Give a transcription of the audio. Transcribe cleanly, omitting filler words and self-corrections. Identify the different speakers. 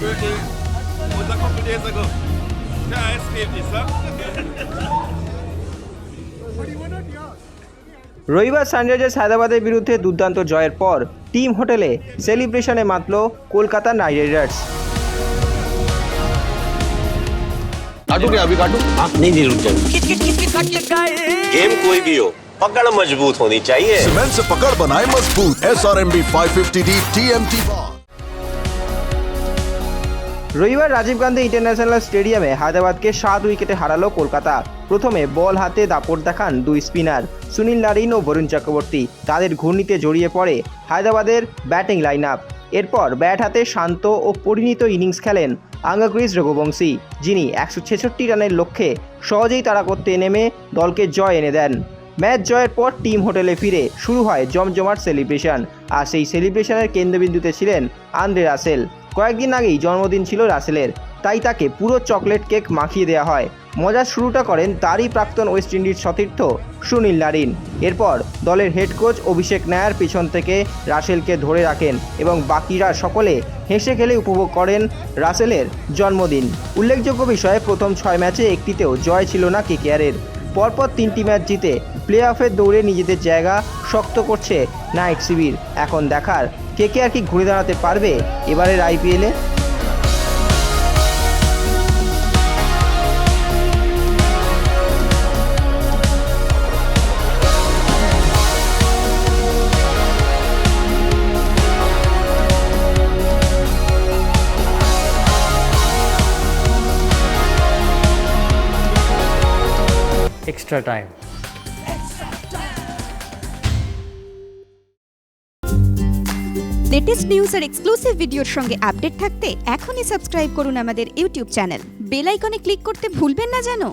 Speaker 1: working. It was a couple of days ago. Can't escape this, huh?
Speaker 2: রবিবার Sunrisers হায়দ্রাবাদের বিরুদ্ধে দুর্দান্ত জয়ের পর টিম হোটেলে সেলিব্রেশনে মাতল কলকাতা নাইট রাইডার্স।
Speaker 3: काटू क्या अभी काटू?
Speaker 4: आप नहीं रुक जाएंगे। गेम कोई भी हो, पकड़ मजबूत होनी चाहिए।
Speaker 5: सीमेंट से पकड़ बनाए मजबूत। SRMB 550D TMT bar।
Speaker 2: রবিবার রাজীব গান্ধী ইন্টারন্যাশনাল স্টেডিয়ামে হায়দ্রাবাদকে 7 উইকেটে হারালো কলকাতা। প্রথমে বল হাতে দাপট দেখান দুই স্পিনার সুনীল নারিন ও বরুণ চক্রবর্তী। তাদের ঘূর্ণিতে জড়িয়ে পড়ে হায়দ্রাবাদের ব্যাটিং লাইন আপ। এরপর ব্যাট হাতে শান্ত ও পরিণত ইনিংস খেলেন আঙ্গাক্রিস রঘুবংশী, যিনি 166 রানের লক্ষ্যে সহজেই তাড়া করতে নেমে দলকে জয় এনে দেন। ম্যাচ জয়ের পর টিম হোটেলে ফিরে শুরু হয় জমজমাট সেলিব্রেশন। আর সেই সেলিব্রেশনের কেন্দ্রবিন্দুতে ছিলেন আন্দ্রে রাসেল। কয়েকদিন আগেই জন্মদিন ছিল রাসেলের, তাই তাকে পুরো চকলেট কেক মাখিয়ে দেওয়া হয়। মজার শুরুটা করেন তারই প্রাক্তন ওয়েস্ট ইন্ডিজ সতীর্থ সুনীল নারিন। এরপর দলের হেড কোচ অভিষেক নায়ার পিছন থেকে রাসেলকে ধরে রাখেন এবং বাকিরা সকলে হেসে খেলে উপভোগ করেন রাসেলের জন্মদিন। উল্লেখযোগ্য বিষয়, প্রথম 6 ম্যাচে একটিতেও জয় ছিল না কেকেআরের। পরপর 3টি ম্যাচ জিতে প্লে অফের দৌড়ে নিজেদের জায়গা শক্ত করছে নাইট শিবির। এখন দেখার কেকেআর কি ঘুরে দাঁড়াতে পারবে এবারের IPL-এ।
Speaker 6: extra time.
Speaker 7: লেটেস্ট নিউজ আর এক্সক্লুসিভ ভিডিওর সঙ্গে আপডেট থাকতে এখনই সাবস্ক্রাইব করুন আমাদের ইউটিউব চ্যানেল। বেল আইকনে ক্লিক করতে ভুলবেন না যেন।